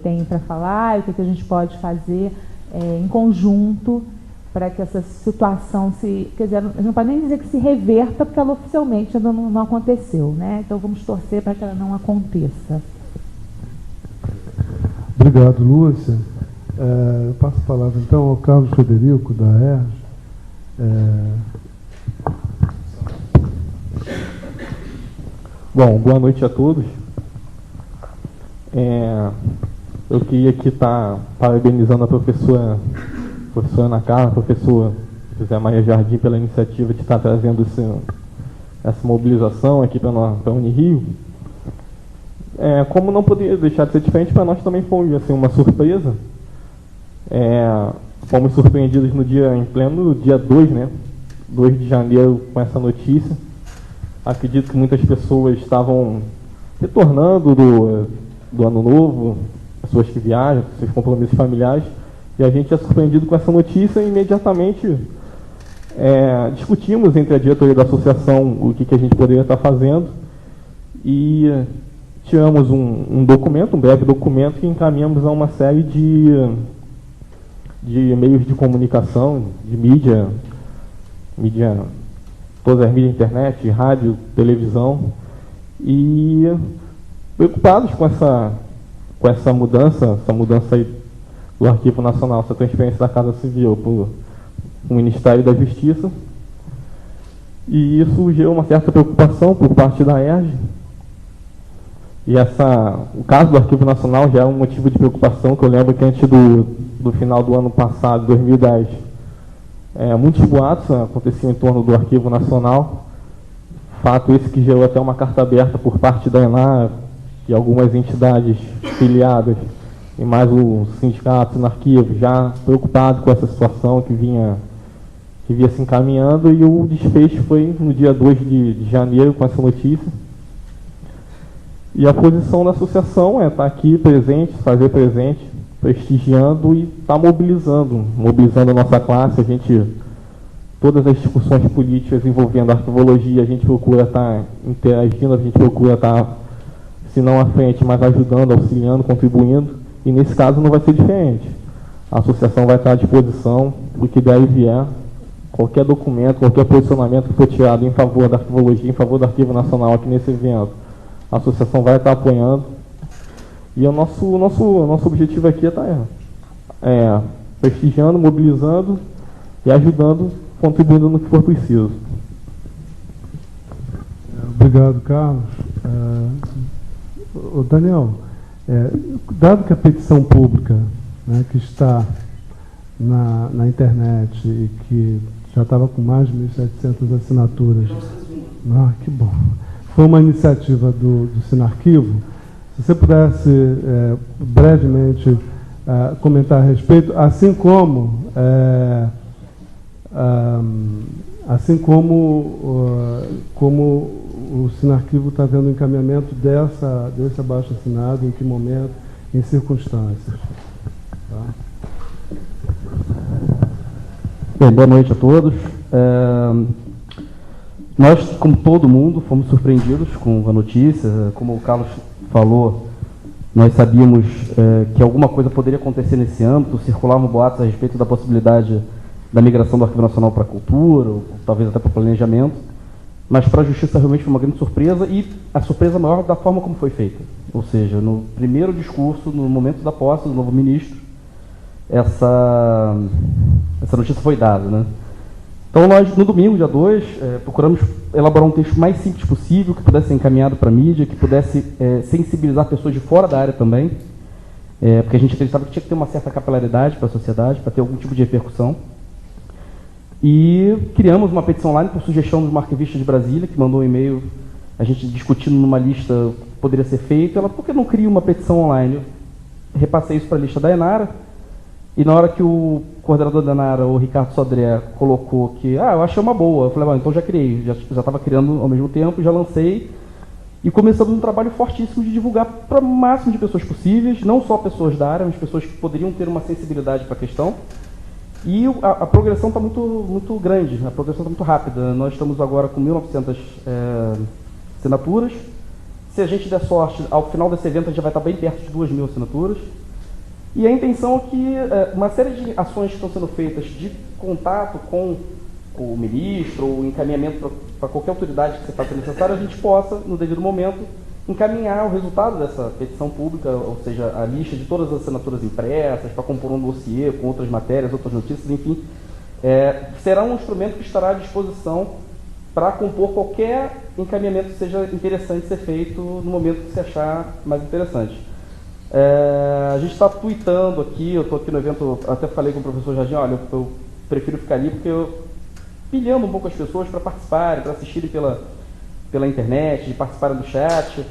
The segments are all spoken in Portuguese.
têm para falar, e o que a gente pode fazer em conjunto para que essa situação quer dizer, a gente não pode nem dizer que se reverta, porque ela oficialmente ainda não aconteceu, né? Então vamos torcer para que ela não aconteça. Obrigado, Lúcia. Eu passo a palavra então ao Carlos Frederico, da ERJ. Bom, boa noite a todos. Eu queria aqui estar parabenizando a professora Ana Carla, a professora José Maria Jardim, pela iniciativa de estar trazendo essa mobilização aqui para a Unirio. Como não poderia deixar de ser diferente, para nós também foi assim, uma surpresa. Fomos surpreendidos em pleno dia 2, né? 2 de janeiro, com essa notícia. Acredito que muitas pessoas estavam retornando do ano novo, pessoas que viajam, seus compromissos familiares, e a gente é surpreendido com essa notícia e imediatamente discutimos entre a diretoria da associação o que a gente poderia estar fazendo e tiramos um documento, um breve documento, que encaminhamos a uma série de meios de comunicação, de mídia, todas as mídias, internet, rádio, televisão, e preocupados com essa mudança aí do Arquivo Nacional, essa transferência da Casa Civil para o Ministério da Justiça. E isso gerou uma certa preocupação por parte da ERJ. E o caso do Arquivo Nacional já é um motivo de preocupação, que eu lembro que antes do final do ano passado, 2010, muitos boatos aconteciam em torno do Arquivo Nacional. Fato esse que gerou até uma carta aberta por parte da ENAR e algumas entidades filiadas, e mais o sindicato no arquivo, já preocupado com essa situação que vinha se encaminhando, e o desfecho foi no dia 2 de janeiro com essa notícia. E a posição da associação é estar aqui presente, fazer presente, prestigiando e estar mobilizando a nossa classe. Todas as discussões políticas envolvendo a arquivologia, a gente procura estar interagindo, a gente procura estar, se não à frente, mas ajudando, auxiliando, contribuindo, e nesse caso não vai ser diferente. A associação vai estar à disposição do que der e vier, qualquer documento, qualquer posicionamento que for tirado em favor da arquivologia, em favor do Arquivo Nacional aqui nesse evento, a associação vai estar apoiando. E o nosso objetivo aqui é estar prestigiando, mobilizando e ajudando, contribuindo no que for preciso. Obrigado, Carlos. Daniel, dado que a petição pública, né, que está na internet e que já estava com mais de 1.700 assinaturas, que bom, foi uma iniciativa do Sinarquivo, se você pudesse brevemente comentar a respeito, assim como o Sinarquivo está vendo o encaminhamento desse abaixo-assinado, em que momento, em circunstâncias. Tá? Bem, boa noite a todos. Nós, como todo mundo, fomos surpreendidos com a notícia. Como o Carlos falou, nós sabíamos que alguma coisa poderia acontecer nesse âmbito, circulavam boatos a respeito da possibilidade da migração do Arquivo Nacional para a cultura, ou talvez até para o planejamento, mas para a Justiça realmente foi uma grande surpresa, e a surpresa maior da forma como foi feita. Ou seja, no primeiro discurso, no momento da posse do novo ministro, essa notícia foi dada, né? Então nós, no domingo, dia 2, procuramos elaborar um texto mais simples possível, que pudesse ser encaminhado para a mídia, que pudesse sensibilizar pessoas de fora da área também, porque a gente acreditava que tinha que ter uma certa capilaridade para a sociedade, para ter algum tipo de repercussão. E criamos uma petição online por sugestão de uma arquivista de Brasília, que mandou um e-mail, a gente discutindo numa lista que poderia ser feito. Ela, por que não cria uma petição online? Eu repassei isso para a lista da Enara, e na hora que o coordenador da Enara, o Ricardo Sodré, colocou que, eu achei uma boa, eu falei, então já criei, já estava criando ao mesmo tempo, já lancei, e começamos um trabalho fortíssimo de divulgar para o máximo de pessoas possíveis, não só pessoas da área, mas pessoas que poderiam ter uma sensibilidade para a questão. E a progressão está muito grande, a progressão está muito rápida. Nós estamos agora com 1.900 assinaturas, Se a gente der sorte, ao final desse evento a gente já vai estar bem perto de 2.000 assinaturas. E a intenção é que uma série de ações que estão sendo feitas de contato com o ministro ou encaminhamento para qualquer autoridade que você faça necessário, a gente possa, no devido momento, encaminhar o resultado dessa petição pública, ou seja, a lista de todas as assinaturas impressas, para compor um dossiê com outras matérias, outras notícias, enfim. Será um instrumento que estará à disposição para compor qualquer encaminhamento que seja interessante ser feito no momento que se achar mais interessante. A gente está tweetando aqui, eu estou aqui no evento, até falei com o professor Jardim, olha, eu prefiro ficar ali porque eu pilhando um pouco as pessoas para participarem, para assistirem pela internet, de participarem do chat,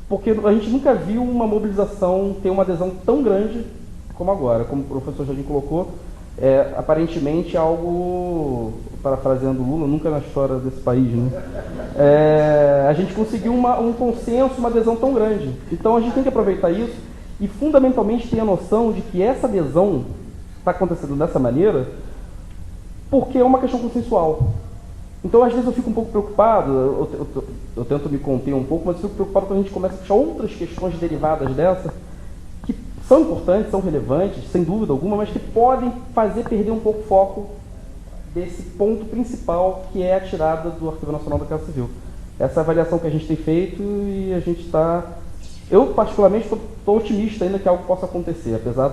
porque a gente nunca viu uma mobilização ter uma adesão tão grande como agora, como o professor Jardim colocou. Aparentemente algo, parafraseando Lula, nunca na história desse país, né? A gente conseguiu um consenso, uma adesão tão grande. Então a gente tem que aproveitar isso e fundamentalmente ter a noção de que essa adesão está acontecendo dessa maneira porque é uma questão consensual. Então às vezes eu fico um pouco preocupado, eu tento me conter um pouco, mas eu fico preocupado quando a gente começa a puxar outras questões derivadas dessa, que são importantes, são relevantes, sem dúvida alguma, mas que podem fazer perder um pouco o foco desse ponto principal, que é a tirada do Arquivo Nacional da Casa Civil. Essa é a avaliação que a gente tem feito e a gente está... Eu, particularmente, estou otimista ainda que algo possa acontecer, apesar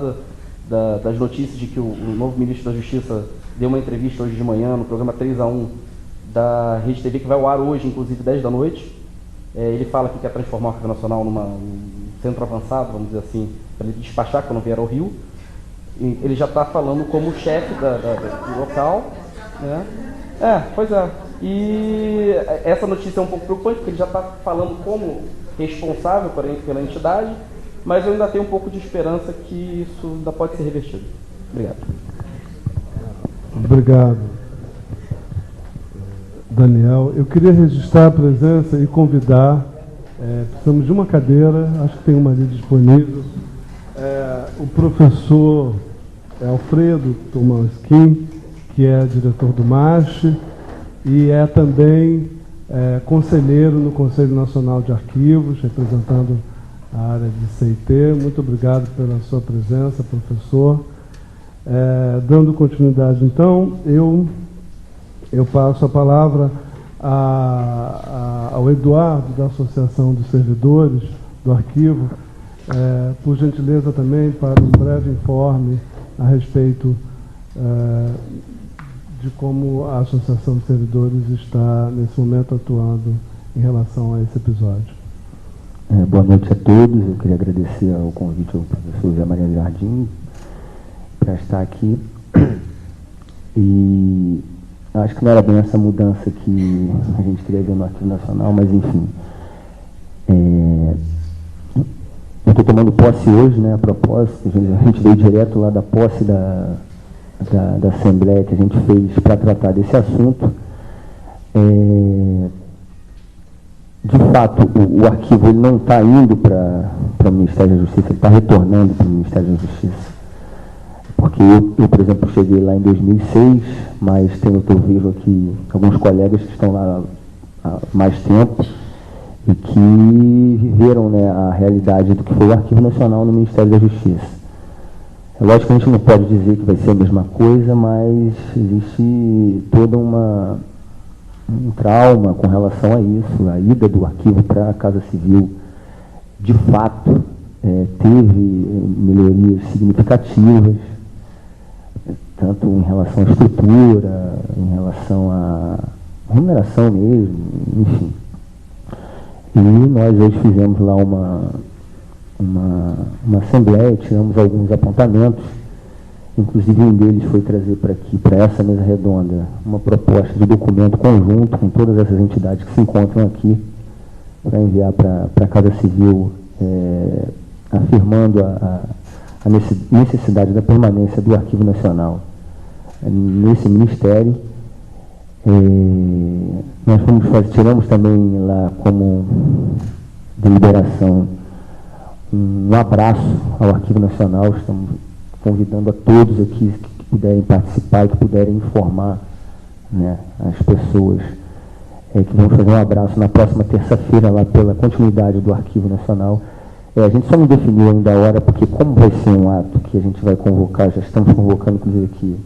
das notícias de que o novo ministro da Justiça deu uma entrevista hoje de manhã no programa 3-1 da Rede TV, que vai ao ar hoje, inclusive 10 da noite. Ele fala que quer transformar o Arquivo Nacional num centro avançado, vamos dizer assim, para ele despachar quando vier ao Rio. E ele já está falando como chefe do local, né? Pois é. E essa notícia é um pouco preocupante, porque ele já está falando como responsável pela entidade, mas eu ainda tenho um pouco de esperança que isso ainda pode ser revertido. Obrigado. Obrigado, Daniel. Eu queria registrar a presença e convidar, precisamos de uma cadeira, acho que tem uma ali disponível, o professor Alfredo Tomaskin, que é diretor do MASH e é também conselheiro no Conselho Nacional de Arquivos, representando a área de CIT. Muito obrigado pela sua presença, professor. Dando continuidade, então, eu passo a palavra ao Eduardo, da Associação dos Servidores do Arquivo, por gentileza também, para um breve informe a respeito de como a Associação dos Servidores está, nesse momento, atuando em relação a esse episódio. Boa noite a todos. Eu queria agradecer ao convite ao professor Zé Maria Jardim para estar aqui. E acho que não era bem essa mudança que a gente queria ver no Arquivo Nacional, mas enfim. Eu estou tomando posse hoje, né, a propósito. A gente veio direto lá da posse da Assembleia que a gente fez para tratar desse assunto. De fato, o arquivo ele não está indo para o Ministério da Justiça, ele está retornando para o Ministério da Justiça. Porque eu, por exemplo, cheguei lá em 2006, mas eu vejo aqui alguns colegas que estão lá há mais tempo e que viveram, né, a realidade do que foi o Arquivo Nacional no Ministério da Justiça. É lógico que a gente não pode dizer que vai ser a mesma coisa, mas existe todo um trauma com relação a isso. A ida do arquivo para a Casa Civil, de fato, teve melhorias significativas, tanto em relação à estrutura, em relação à remuneração mesmo, enfim. E nós hoje fizemos lá uma assembleia, tiramos alguns apontamentos, inclusive um deles foi trazer para aqui, para essa mesa redonda, uma proposta de documento conjunto com todas essas entidades que se encontram aqui, para enviar para a Casa Civil, afirmando a necessidade da permanência do Arquivo Nacional nesse Ministério. Nós tiramos também lá como deliberação um abraço ao Arquivo Nacional. Estamos convidando a todos aqui que puderem participar e que puderem informar, né, as pessoas que vamos fazer um abraço na próxima terça-feira lá pela continuidade do Arquivo Nacional. A gente só não definiu ainda a hora, porque como vai ser um ato que a gente vai convocar, já estamos convocando, inclusive, aqui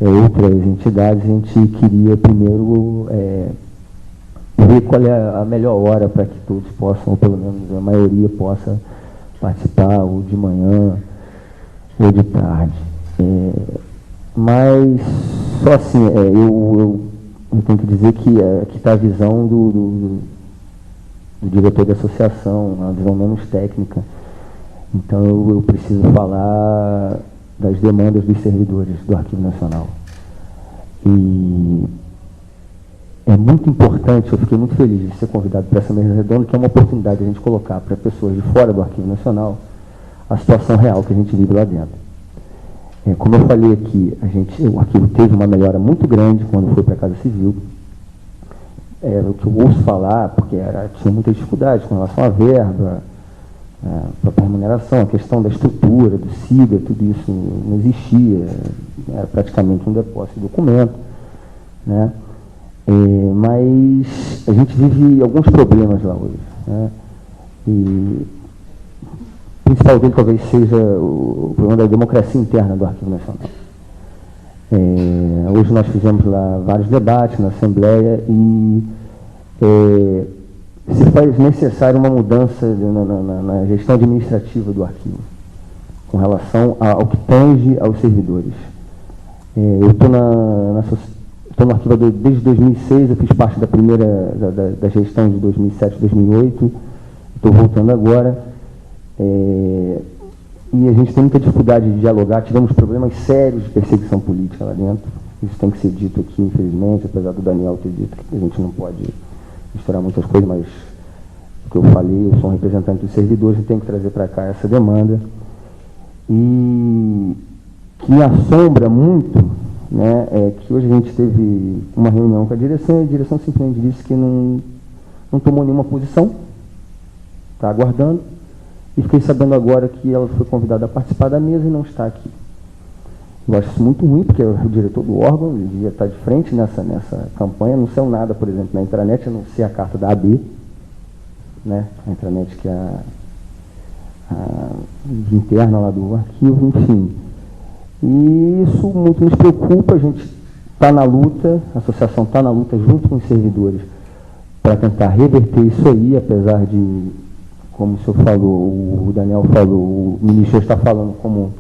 outras entidades, a gente queria primeiro ver qual é a melhor hora para que todos possam, ou pelo menos a maioria possa participar, ou de manhã, ou de tarde. Mas, só assim, eu tenho que dizer que aqui está a visão do diretor da associação, uma visão menos técnica. Então, eu preciso falar das demandas dos servidores do Arquivo Nacional. E é muito importante, eu fiquei muito feliz de ser convidado para essa mesa redonda, que é uma oportunidade de a gente colocar para pessoas de fora do Arquivo Nacional a situação real que a gente vive lá dentro. Como eu falei aqui, o arquivo teve uma melhora muito grande quando foi para a Casa Civil. O que eu ouço falar, porque tinha muita dificuldade com relação à verba, a própria remuneração, a questão da estrutura, do SIGA, tudo isso não existia, era praticamente um depósito de documento, né? Mas a gente vive alguns problemas lá hoje, né? E o principal dele talvez seja o problema da democracia interna do Arquivo Nacional. Hoje nós fizemos lá vários debates na Assembleia e se faz necessário uma mudança na gestão administrativa do arquivo, com relação ao que tange aos servidores. Eu estou no arquivo desde 2006, eu fiz parte da primeira, da gestão de 2007, 2008, estou voltando agora, e a gente tem muita dificuldade de dialogar, tivemos problemas sérios de perseguição política lá dentro, isso tem que ser dito aqui, infelizmente, apesar do Daniel ter dito que a gente não pode misturar muitas coisas, mas o que eu falei, eu sou um representante dos servidores e tenho que trazer para cá essa demanda. E que me assombra muito, né, que hoje a gente teve uma reunião com a direção e a direção simplesmente disse que não tomou nenhuma posição, está aguardando, e fiquei sabendo agora que ela foi convidada a participar da mesa e não está aqui. Eu acho isso muito ruim, porque o diretor do órgão ele devia estar de frente nessa campanha, não saiu nada, por exemplo, na intranet, a não ser a carta da AB, né, a intranet que é a interna lá do arquivo, enfim. E isso muito nos preocupa, a gente está na luta, a associação está na luta junto com os servidores para tentar reverter isso aí, apesar de, como o senhor falou, o Daniel falou, o ministro está falando como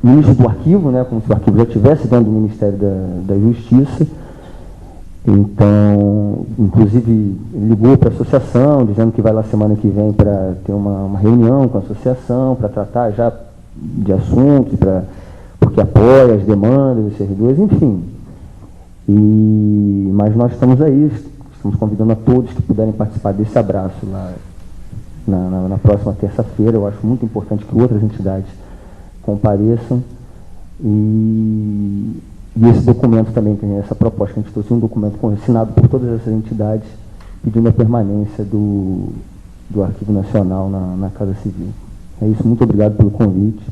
ministro do arquivo, né, como se o arquivo já estivesse dentro do Ministério da Justiça. Então, inclusive, ligou para a associação, dizendo que vai lá semana que vem para ter uma reunião com a associação, para tratar já de assuntos, porque apoia as demandas dos servidores, enfim. Mas nós estamos aí, estamos convidando a todos que puderem participar desse abraço lá na próxima terça-feira. Eu acho muito importante que outras entidades compareçam. E esse documento também, essa proposta que a gente trouxe, um documento assinado por todas essas entidades, pedindo a permanência do Arquivo Nacional na Casa Civil. É isso, muito obrigado pelo convite.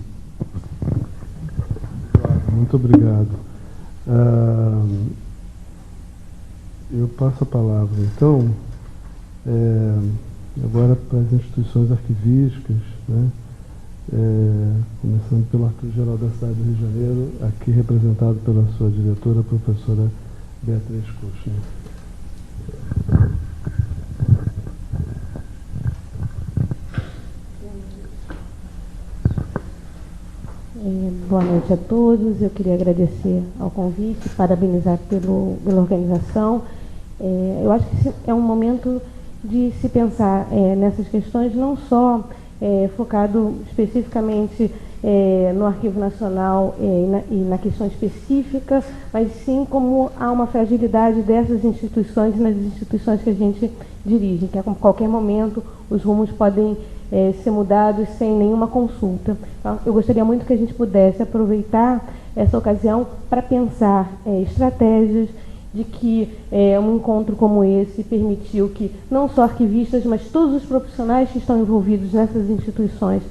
Muito obrigado. Eu passo a palavra, então, agora para as instituições arquivísticas, né? Começando pelo Arquivo Geral da cidade do Rio de Janeiro, aqui representado pela sua diretora, a professora Beatriz Kuchner. Boa noite a todos. Eu queria agradecer ao convite, parabenizar pela organização. Eu acho que é um momento de se pensar nessas questões, não só focado especificamente no Arquivo Nacional e na questão específica, mas sim como há uma fragilidade dessas instituições e nas instituições que a gente dirige, que a qualquer momento os rumos podem ser mudados sem nenhuma consulta. Então, eu gostaria muito que a gente pudesse aproveitar essa ocasião para pensar estratégias de que um encontro como esse permitiu que não só arquivistas, mas todos os profissionais que estão envolvidos nessas instituições